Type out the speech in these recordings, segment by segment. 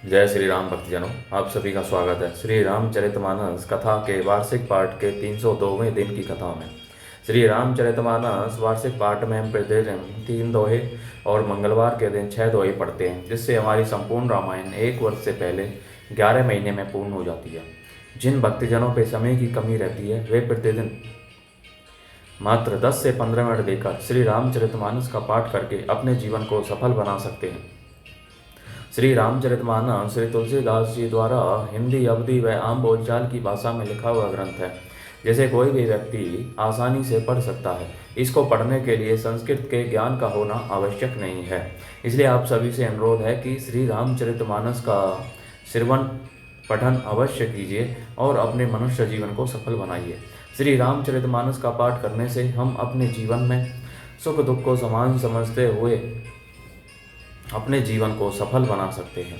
जय श्री राम भक्तजनों, आप सभी का स्वागत है श्री रामचरितमानस कथा के वार्षिक पाठ के 302वें दिन की कथा में। श्री रामचरितमानस वार्षिक पाठ में हम प्रतिदिन 3 दोहे और मंगलवार के दिन 6 दोहे पढ़ते हैं, जिससे हमारी संपूर्ण रामायण 1 वर्ष से पहले 11 महीने में पूर्ण हो जाती है। जिन भक्तजनों पर समय की कमी रहती है वे प्रतिदिन मात्र 10 से 15 मिनट देकर श्री रामचरितमानस का पाठ करके अपने जीवन को सफल बना सकते हैं। श्री रामचरितमानस श्री तुलसीदास जी द्वारा हिंदी, अवधी व आम बोलचाल की भाषा में लिखा हुआ ग्रंथ है, जिसे कोई भी व्यक्ति आसानी से पढ़ सकता है। इसको पढ़ने के लिए संस्कृत के ज्ञान का होना आवश्यक नहीं है। इसलिए आप सभी से अनुरोध है कि श्री रामचरितमानस का श्रवण पठन अवश्य कीजिए और अपने मनुष्य जीवन को सफल बनाइए। श्री रामचरितमानस का पाठ करने से हम अपने जीवन में सुख दुख को समान समझते हुए अपने जीवन को सफल बना सकते हैं।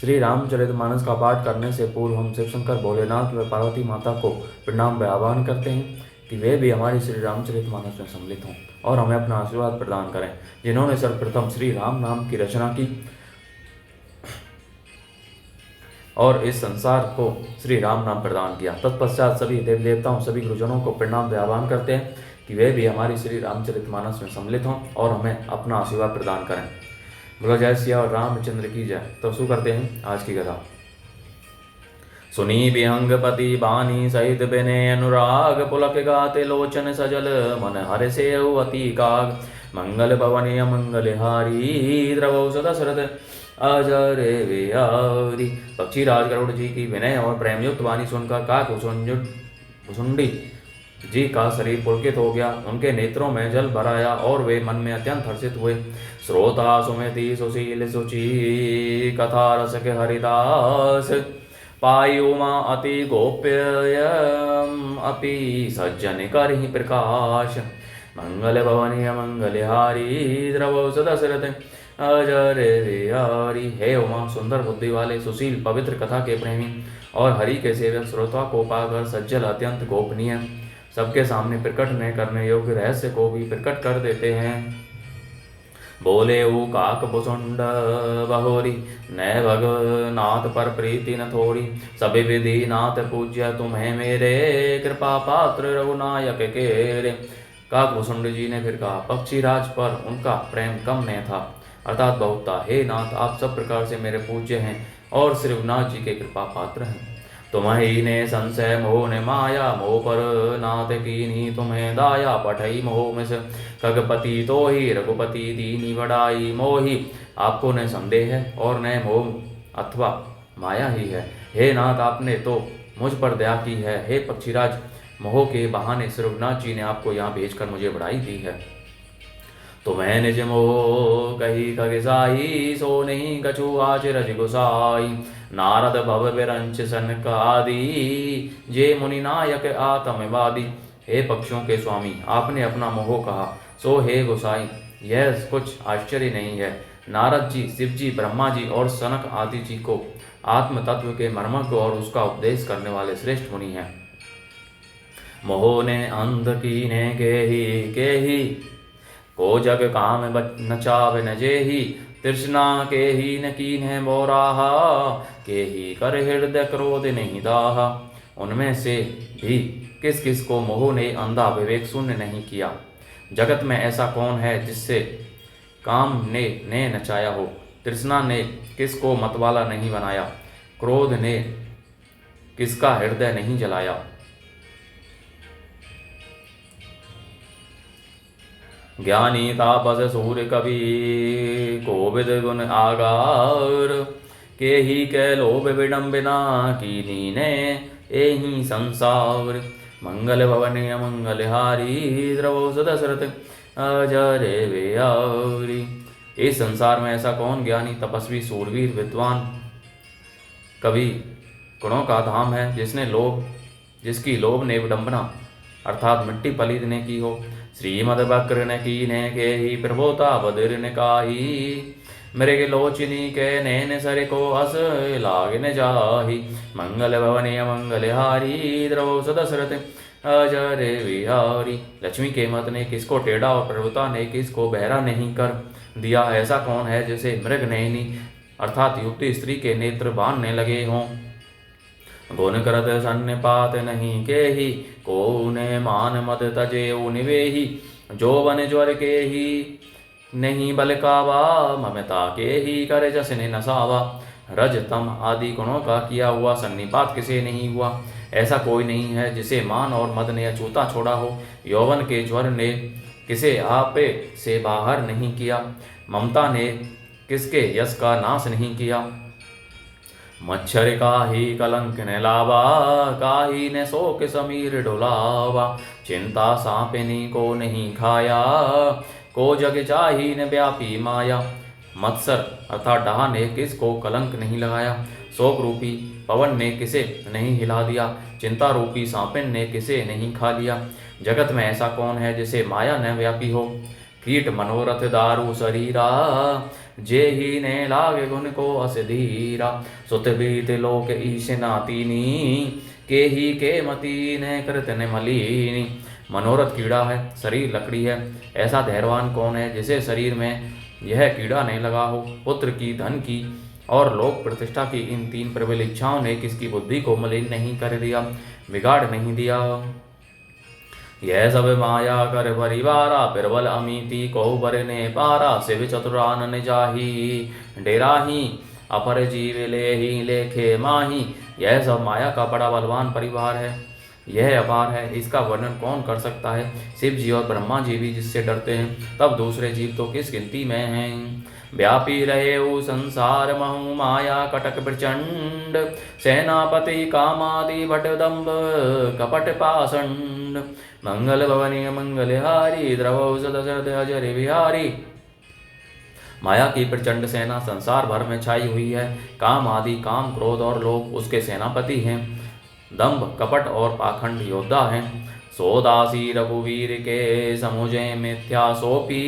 श्री रामचरितमानस का पाठ करने से पूर्व हम शिव शंकर, भोलेनाथ व पार्वती माता को प्रणाम व आह्वान करते हैं कि वे भी हमारी श्री रामचरितमानस में सम्मिलित हों और हमें अपना आशीर्वाद प्रदान करें, जिन्होंने सर्वप्रथम श्री राम नाम की रचना की और इस संसार को श्री राम नाम प्रदान किया। तत्पश्चात सभी देव देवताओं, सभी गुरुजनों को प्रणाम व आह्वान करते हैं कि वे भी हमारी श्री रामचरितमानस में सम्मिलित हों और हमें अपना आशीर्वाद प्रदान करें। बोलो जय सिया और रामचंद्र की जय। तो शुरू करते हैं आज की कथा। सुनी विहंगपति बानी सहित बिने अनुराग, पुलक गाते लोचन सजल मन हर से अति काग। मंगल भवने मंगल हारी, द्रवौ दशरथ अजरे विहारी। पक्षी राज गरुड़ जी की विनय और प्रेमयुक्त वाणी सुनकर काक भुसुंडी जी का शरीर पुलकित हो गया। उनके नेत्रों में जल भर आया और वे मन में अत्यंत हर्षित हुए। श्रोता सुमति सुशील सुचि, कथा रस के हरिदास। पाई उमा अति गोप्य अपि सज्जन कर ही प्रकाश। मंगल भवनी मंगलहारी, द्रवौ दशरथ अजरे विहारी। हे उमा, सुंदर बुद्धि वाले, सुशील, पवित्र, कथा के प्रेमी और हरि के सेवक, श्रोता को पाकर सज्जल, अत्यंत गोपनीय, सबके सामने प्रकट न करने योग्य रहस्य को भी प्रकट कर देते हैं। बोले ऊ काक भुसुंड बहोरी, न भगनाथ पर प्रीति न थोड़ी। सभी विधि नाथ पूज्य तुम्हें मेरे, कृपा पात्र रघुनायक के। काक भुसुंड जी ने फिर कहा, पक्षीराज पर उनका प्रेम कम न था, अर्थात बहुत था। हे नाथ, आप सब प्रकार से मेरे पूज्य हैं और श्री रघुनाथ जी के कृपा पात्र हैं। तुम्ही ने संशय मोह ने माया, मोह पर नाथ कीनी तुम्हें दाया। पठई मोह मिस खगपति तो ही, रघुपति दीनी बड़ाई मोही। आपको न संदेह है और न मोह अथवा माया ही है। हे नाथ, आपने तो मुझ पर दया की है। हे पक्षीराज, मोह के बहाने श्री रघुनाथ जी ने आपको यहाँ भेजकर मुझे बड़ाई दी है। तुम्हें निज मोह कही खगिसाई, सो नहीं कछु आचरज गुसाई। नारद भव विरंच सनकादि, जे मुनि नायक आत्मवादी। हे पक्षियों के स्वामी, आपने अपना मोह कहा, सो हे गोसाई यह कुछ आश्चर्य नहीं है। नारद जी, शिव जी, ब्रह्मा जी और सनक आदि जी को आत्म तत्व के मर्मज्ञ और उसका उपदेश करने वाले श्रेष्ठ मुनि हैं। मोह ने अंध कीने के ही, को जग काम नचावे न जेही। तृष्णा के ही न कीन है मोराहा, के ही कर हृदय क्रोध नहीं दाहा। उनमें से भी किस किस को मोह ने अंधा विवेक शून्य नहीं किया। जगत में ऐसा कौन है जिससे काम ने नचाया हो। तृष्णा ने किसको मतवाला नहीं बनाया, क्रोध ने किसका हृदय नहीं जलाया। ज्ञानी तापस सूर्य कवि, कोविद गुण आगार। के ही कै लोभ विडम्बिना, कीनी ने एहि संसार। मंगल भवने मंगलहारी, द्रवौ दशरथ अजरे विहारी। इस संसार में ऐसा कौन ज्ञानी, तपस्वी, सूरवीर, विद्वान, कवि, गुणों का धाम है, जिसकी लोभ ने विडम्बना अर्थात मिट्टी पलीत ने की हो। श्रीमद बक्र ने की ने के ही, प्रभोता बदिर ने काही। मृग लोचनी के नैन सर को अस लाग न जाही। मंगल भवने मंगलहारी, द्रवौ दशरथ अजरे विहारी। लक्ष्मी के मत ने किसको टेढ़ा और प्रभुता ने किसको बहरा नहीं कर दिया। ऐसा कौन है जिसे मृग नैनी अर्थात युक्ति स्त्री के नेत्र बांधने लगे हों। गुण करत सन्निपात नहीं के ही, को ने मान मद तजे निवेही। जो बन ज्वर के ही नहीं बल कावा, ममता के ही करे जसने नसावा। रज तम आदि गुणों का किया हुआ सन्निपात किसे नहीं हुआ? ऐसा कोई नहीं है जिसे मान और मद ने अछूता छोड़ा हो। यौवन के ज्वर ने किसे आपे से बाहर नहीं किया। ममता ने किसके यश का नाश नहीं किया। मच्छर काही कलंक ने लावा, काही ने शोक समीर डोलावा। चिंता सांपिनी को नहीं खाया, को जग चाही ने व्यापी माया। मत्सर अर्थात डाह ने किसको कलंक नहीं लगाया। शोक रूपी पवन ने किसे नहीं हिला दिया। चिंता रूपी सांपिन ने किसे नहीं खा लिया। जगत में ऐसा कौन है जिसे माया न व्यापी हो। कीट मनोरथ दारू शरीरा, जे ही ने लागे गुण को असधीरा। सुत बीत लोक ईश नातीनी, के ही के मती ने कृत ने मलीनी। मनोरथ कीड़ा है, शरीर लकड़ी है। ऐसा धैर्यवान कौन है जिसे शरीर में यह कीड़ा नहीं लगा हो। पुत्र की, धन की और लोक प्रतिष्ठा की इन तीन प्रबल इच्छाओं ने किसकी बुद्धि को मलिन नहीं कर दिया, बिगाड़ नहीं दिया। यह सब माया कर परिवारा, बिरबल अमिति को बरने पारा। शिव चतुरानन जाही डेराही, अपर जीव ले ही लेखे माही। यह सब माया का बड़ा बलवान परिवार है, यह अपार है, इसका वर्णन कौन कर सकता है। शिव जी और ब्रह्मा जी भी जिससे डरते हैं, तब दूसरे जीव तो किस गिनती में हैं। व्यापी रहे वो संसार महु, माया कटक प्रचंड। सेनापति कामादि भट दम्भ कपट पाषंड। मंगल भवनी मंगलहारी, द्रवौ दशरथ अजर बिहारी। माया की प्रचंड सेना संसार भर में छाई हुई है। काम आदि, काम क्रोध और लोभ उसके सेनापति हैं। दंभ कपट और पाखंड योद्धा हैं। सोदासी रघुवीर के समुझे मिथ्या सोपी।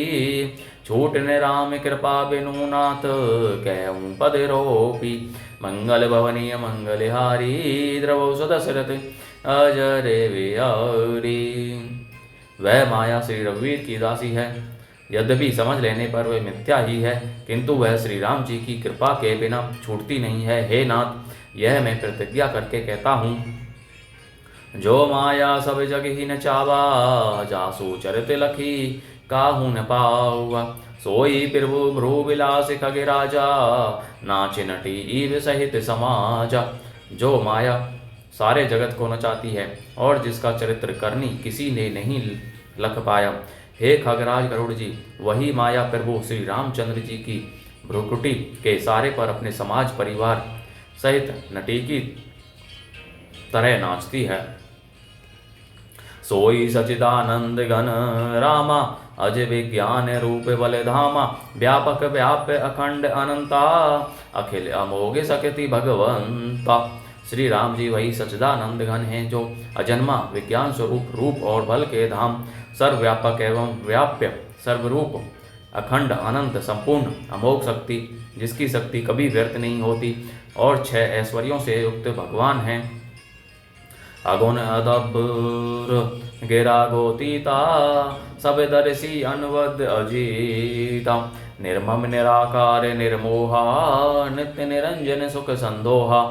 छूटने राम कृपा बिनु नाथ, कहूँ पद रोपी। मंगल भवनीय मंगलहारी, द्रवौ दशरथ अजर बिहारी। वह माया श्री रघुवीर की दासी है। यद्यपि समझ लेने पर वह मिथ्या ही है, किंतु वह श्री राम जी की कृपा के बिना छूटती नहीं है। हे नाथ, यह मैं प्रतिज्ञा करके कहता हूँ। जो माया सब जग ही न चावा, जासु चरित लखी काहू न पावा। सोई प्रभु भ्रू विलास खगे राजा, नाच नटी ईव सहित समाजा। जो माया सारे जगत को नचाती है और जिसका चरित्र करनी किसी ने नहीं लख पाया। हे खगराज गरुड़ जी, वही माया प्रभु श्री रामचंद्र जी की भ्रुकुटी के सारे पर अपने समाज परिवार सहित नटी की तरह नाचती है। सोई सचिदानंद घन रामा, अज विज्ञान रूप बल धामा। व्यापक व्याप्य अखंड अनंता, अखिल अमोघ शक्ति भगवंता। श्री राम जी वही सच्चिदानंद घन हैं जो अजन्मा विज्ञान स्वरूप रूप और बल के धाम, सर्वव्यापक एवं व्याप्य, सर्वरूप, अखंड, अनंत, संपूर्ण, अमोघ शक्ति, जिसकी शक्ति कभी व्यर्थ नहीं होती और 6 ऐश्वर्यों से युक्त भगवान हैं। अगुण अदब्र गिरा गोतीता, सब दर्शी अनवद अजीता। निर्मम निराकार निर्मोहा, नित्य निरंजन सुख संदोहा।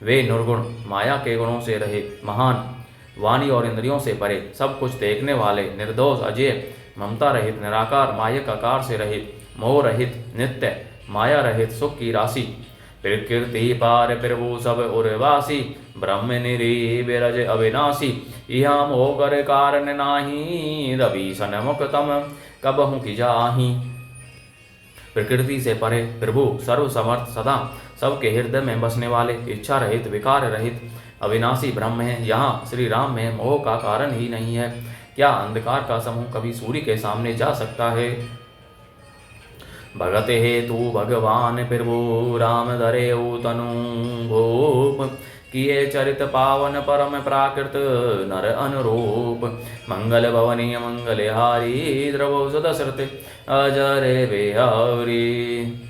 वे निर्गुण, माया के गुणों से रहित, महान, वाणी और इंद्रियों से परे, सब कुछ देखने वाले, निर्दोष, अजय, ममता रहित, निराकार, मायक आकार से रहित, मोह रहित, नित्य, माया रहित, सुख की राशि। प्रकृति पार प्रभु सब उर्वासी, ब्रह्म निरी विरज अविनाशी। यहाँ मोकर कारण नाही, रवि सनमुख तम कबहु की जाही। प्रकृति से परे प्रभु सर्व समर्थ, सदा सबके हृदय में बसने वाले, इच्छा रहित, विकार रहित, अविनाशी ब्रह्म है। यहाँ श्री राम में मोह का कारण ही नहीं है। क्या अंधकार का समूह कभी सूर्य के सामने जा सकता है। भगत हेतु भगवान प्रभु, राम धरेउ तनु भूप। किए चरित पावन परम प्राकृत, नर अनुरूप। मंगल भवनीय मंगलहारी, द्रवौ दशरथ अजर बिहारी।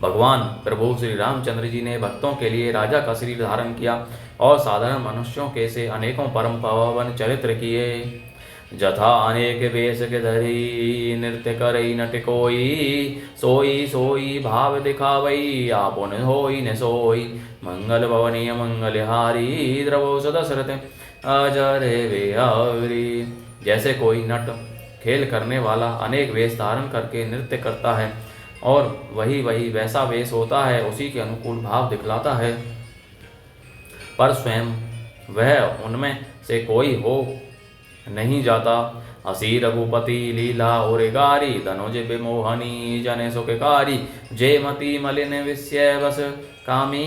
भगवान प्रभु श्री रामचंद्र जी ने भक्तों के लिए राजा का शरीर धारण किया और साधारण मनुष्यों के से अनेकों परम पावन चरित्र किए। जथा अनेक वेश के धरी नृत्य करई नट कोई सोई सोई भाव दिखावई आपुन होई न सोई मंगल भवनीय मंगलहारी द्रवो सदसरत अजर विहारी। जैसे कोई नट खेल करने वाला अनेक वेश धारण करके नृत्य करता है और वही वही वैसा वेश होता है, उसी के अनुकूल भाव दिखलाता है, पर स्वयं वह उनमें से कोई हो नहीं जाता। असी रघुपति लीला और गारी धनुज विमोहनी जन सुखकारी जयमती मलिन विषय बस कामी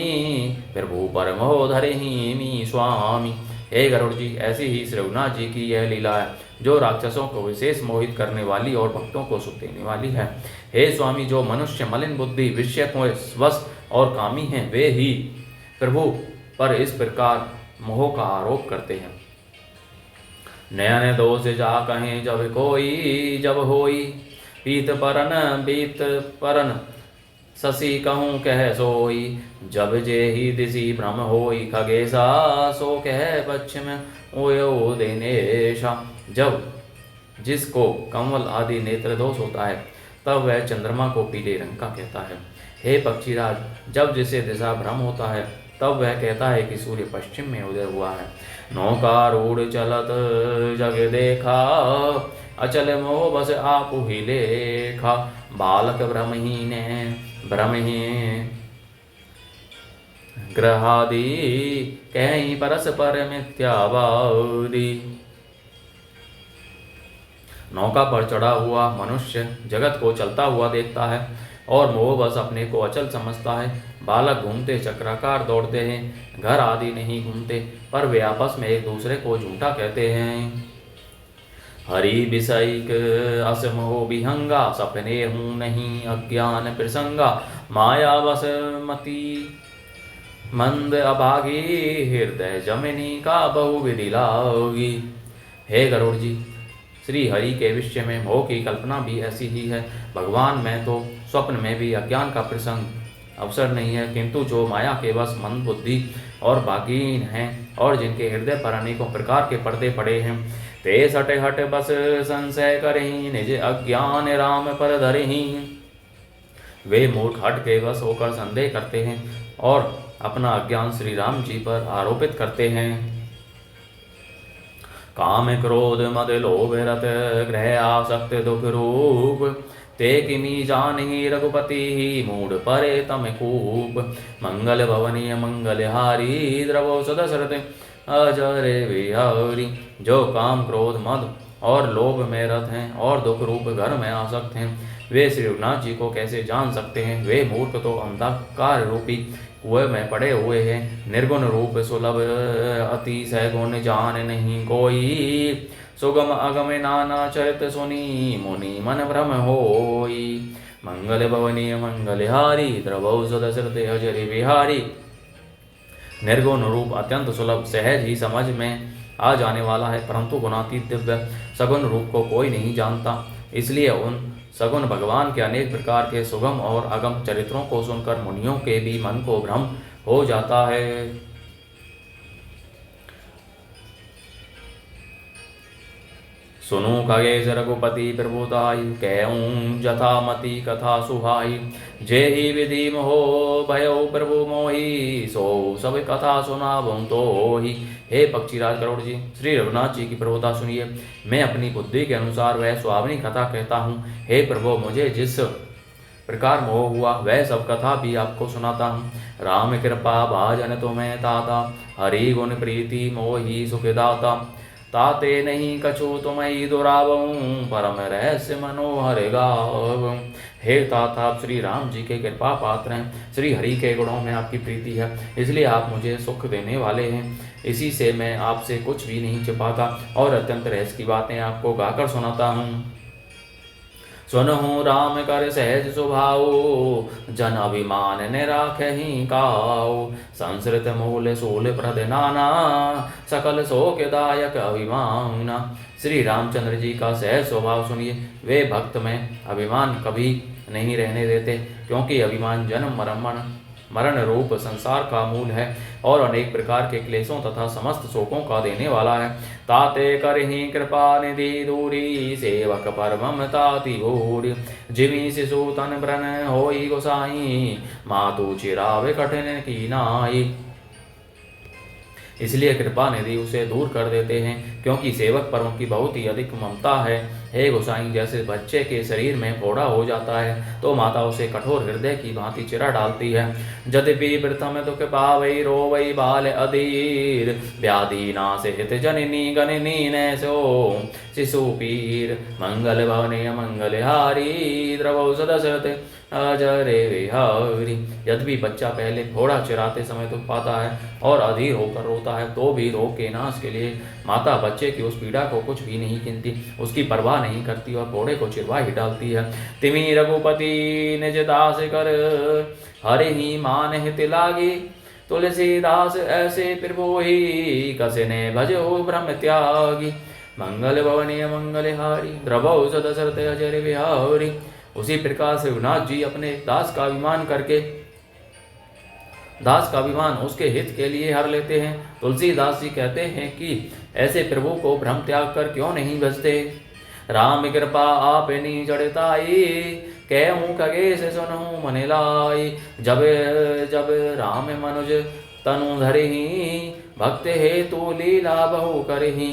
प्रभु परमो धरहि मी स्वामी। हे गरुड़ जी, ऐसी ही श्री रघुनाथ जी की यह लीला है जो राक्षसों को विशेष मोहित करने वाली और भक्तों को सुख देने वाली है। हे स्वामी, जो मनुष्य मलिन बुद्धि विषय को वश और कामी हैं, वे ही प्रभु पर इस प्रकार मोह का आरोप करते हैं। नयन दोष जा कहें जब कोई जब होई बीत परन शशि कहूँ कह सोई जब जे ही दिशि भ्रम होई खगेशा सो कह पश्चिम ओयो दिनेशा। जब जिसको कमल आदि नेत्र दोष होता है तब वह चंद्रमा को पीले रंग का कहता है। हे पक्षीराज, जब जिसे दिशा भ्रम होता है तब वह कहता है कि सूर्य पश्चिम में उदय हुआ है। नौका रूढ़ चलत जग देखा अचल मोह बस आपु ही लेखा बालक भ्रमहीन ग्रहादि कहीं परस्पर मिथ्यावादी। नौका पर चढ़ा हुआ मनुष्य जगत को चलता हुआ देखता है और मोहवश अपने को अचल समझता है। बालक घूमते चक्राकार दौड़ते हैं, घर आदि नहीं घूमते, पर वे आपस में एक दूसरे को झूठा कहते हैं। हरि विषयिक असमोह विहंगा सपने हूँ नहीं अज्ञान प्रसंगा माया बस मति मंद अभागी हृदय जमिनी का बहुविधि लागी। हे गरुड़ जी, श्री हरि के विषय में मोह की कल्पना भी ऐसी ही है। भगवान में तो स्वप्न में भी अज्ञान का प्रसंग अवसर नहीं है, किंतु जो माया के वश मंद बुद्धि और भागीन हैं और जिनके हृदय पर अनेकों प्रकार के पर्दे पड़े हैं, ते सटे हट बस संशय करहीं निज अज्ञान राम पर धरहीं। वे मूर्ख हट के वश होकर संदेह करते हैं और अपना अज्ञान श्री राम जी पर आरोपित करते हैं। काम क्रोध मद लोभ रत ग्रह आसक्त दुख रूप ते किमी जानहि रघुपति ही मूढ़ परे तम कूप मंगल भवनीय मंगलहारी द्रवो सदसरत अजर विहारी। जो काम क्रोध मद और लोभ में रत हैं और दुख रूप घर में आसक्त हैं, वे श्री रघुनाथ जी को कैसे जान सकते हैं। वे मूर्ख तो अंधकार रूपी कुएं में पड़े हुए हैं। निर्गुण रूप सुलभ अति सगुण जान नहीं कोई सुगम अगम नाना चरित सुनी मुनि मन भ्रम होई मंगल भवनीय मंगलहारी द्रवौ सदसरत अजर विहारी। निर्गुण रूप अत्यंत सुलभ सहज ही समझ में आ जाने वाला है, परंतु गुणातीत दिव्य सगुण रूप को कोई नहीं जानता। इसलिए उन सगुण भगवान के अनेक प्रकार के सुगम और अगम चरित्रों को सुनकर मुनियों के भी मन को भ्रम हो जाता है। सुनु खगेश रघुपति प्रभुताई कहूँ जथा मति कथा सुहाई जे ही विधि मोहो भयो प्रभु मोही सो सब कथा सुनावूं तो ही। हे पक्षीराज गरुड़ जी, श्री रघुनाथ जी की प्रभुता सुनिए। मैं अपनी बुद्धि के अनुसार वह सुहावनी कथा कहता हूँ। हे प्रभु, मुझे जिस प्रकार मोह हुआ वह सब कथा भी आपको सुनाता हूँ। राम कृपा भाजन तुम्हें ताता हरि गुण प्रीति मोही सुखदाता ताते नहीं कछु तुम्हें दुरावऊं परम रहस्य मनोहर गावऊं। हे ताता, आप श्री राम जी के कृपा पात्र हैं। श्री हरि के गुणों में आपकी प्रीति है, इसलिए आप मुझे सुख देने वाले हैं। इसी से मैं आपसे कुछ भी नहीं छिपाता और अत्यंत रहस्य की बातें आपको गाकर सुनाता हूँ। सुनहु राम कर सहज स्वभाव जन अभिमान ने राखहि काऊ संस्कृत मूल सूल प्रद नाना सकल शोकदायक अभिमाना। श्री रामचंद्र जी का सहज स्वभाव सुनिए। वे भक्त में अभिमान कभी नहीं रहने देते, क्योंकि अभिमान जन्म मरण मरण रूप संसार का मूल है और अनेक प्रकार के क्लेशों तथा समस्त शोकों का देने वाला है। ताते करहि कृपा निधि दूरी, सेवक पर ममता ति घोरी। जिमि शिशु तन ब्रन होई गोसाई, मातु चिरावे कठिन की नाई। इसलिए कृपा निधि उसे दूर कर देते हैं, क्योंकि सेवक पर उनकी बहुत ही अधिक ममता है। हे गोसाई, जैसे बच्चे के शरीर में फोड़ा हो जाता है तो माता उसे कठोर हृदय की भांति चिरा डालती है। यद्यपि प्रथम दुख पावई रोवई बाल अधीर, व्याधि नाश हित जननी गणनी नैसो शिशु पीर। मंगल भवने मंगल हारी, द्रवौ सदसरते अजरे विहारी। यद्यपि बच्चा पहले घोड़ा चराते समय दुख पाता है और अधीर होकर रोता है, तो भी रोग के नाश के लिए माता बच्चे की उस पीड़ा को कुछ भी नहीं गिनती, उसकी परवाह नहीं करती और घोड़े को चिरवा ही डालती है। तिमि रघुपति निज दास कर, हरे ही मान हित लागे। तुलसीदास ऐसे प्रभु ही, कसने भजो ब्रह्म त्यागी। मंगल भवनीय मंगल हारी, द्रवौ सदसरत अजर विहारी। उसी प्रकार से रघुनाथ जी अपने दास का अभिमान उसके हित के लिए हर लेते हैं। तुलसीदास जी कहते हैं कि ऐसे प्रभु को भ्रम त्याग कर क्यों नहीं भजते। राम कृपा आपनी जड़ताई, कहूँ खगेश सुनहु मन लाई। जब जब राम मनुज तनु धरहि, भक्त हेतु लीला बहु करहि।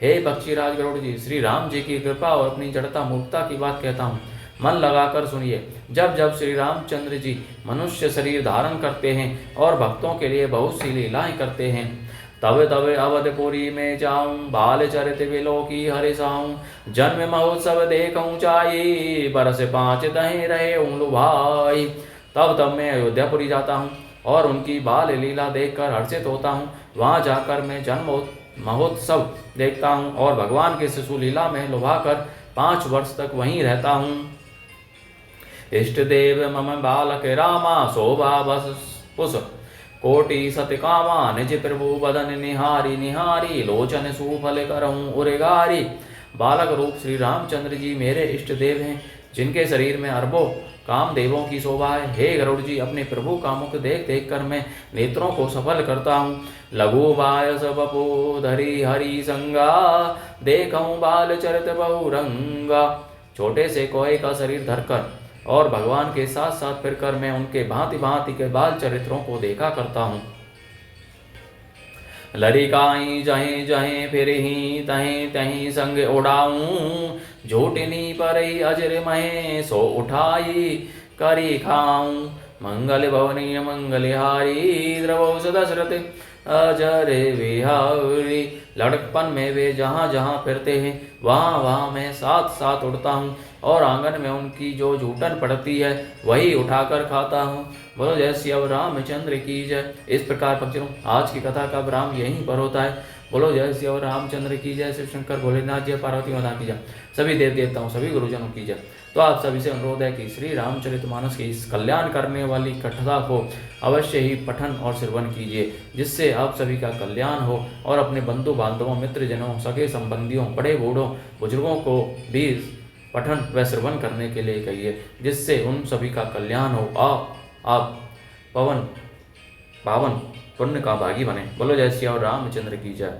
हे पक्षीराज गरुड़ जी, श्री राम जी की कृपा और अपनी जड़ता मूर्खता की बात कहता हूँ, मन लगाकर सुनिए। जब जब श्री रामचंद्र जी मनुष्य शरीर धारण करते हैं और भक्तों के लिए बहुत सी लीलाएं करते हैं, तब तब अवधपुरी में जाऊं, बाल चरित विलोकी हरि साऊं। जन्म महोत्सव देखूं चाई, बरस 5 दहे रहे लुभाई। तब तब मैं अयोध्यापुरी जाता हूँ और उनकी बाल लीला देखकर हर्षित होता हूँ। वहाँ जाकर मैं जन्म महोत्सव देखता हूँ और भगवान के शिशु लीला में लुभाकर 5 वर्ष तक वहीं रहता हूँ। इष्ट देव मम बालक रामा, शोभा बस पुष कोटि सतकामा। निज प्रभु बदन निहारी निहारी, लोचन सुफल करहूँ उरेगारी। बालक रूप श्री रामचंद्र जी मेरे इष्ट देव हैं, जिनके शरीर में अरबों कामदेवों की शोभा है। हे गरुड़ जी, अपने प्रभु का मुख देख देख कर मैं नेत्रों को सफल करता हूँ। लघु बायस बपो धरी हरि संगा, देखूं बाल चरित बहुरंगा। छोटे से कोए का शरीर धरकर और भगवान के साथ साथ फिरकर मैं उनके भांति भांति के बाल चरित्रों को देखा करता हूँ। लरिकाई जहीं जहीं फिरही, तहीं तहीं संग उड़ाऊं। झूठनी परई अजर महे, सो उठाई करी खाऊं। मंगल भवनीय मंगल हारी, द्रवौ सदसरत अजर विहारी। लड़कपन में वे जहाँ जहाँ फिरते हैं वहाँ वहाँ मैं साथ साथ उड़ता हूँ और आंगन में उनकी जो झूठन पड़ती है वही उठाकर खाता हूँ। बोलो जय श्री रामचंद्र की जय। इस प्रकार भक्तों, आज की कथा का विराम यहीं पर होता है। बोलो जय श्री रामचंद्र की जय। शिव शंकर भोलेनाथ जय, पार्वती माता की जय, सभी देव देवताओं सभी गुरुजनों की जय। तो आप सभी से अनुरोध है कि श्री रामचरितमानस की इस कल्याण करने वाली कथा को अवश्य ही पठन और श्रवण कीजिए, जिससे आप सभी का कल्याण हो और अपने बंधु बांधवों, मित्रजनों, सगे संबंधियों, बड़े बूढ़ों, बुजुर्गों को भी पठन व श्रवण करने के लिए कहिए, जिससे उन सभी का कल्याण हो। आप पावन पुण्य का भागी बने। बोलो जय श्री रामचंद्र की जय।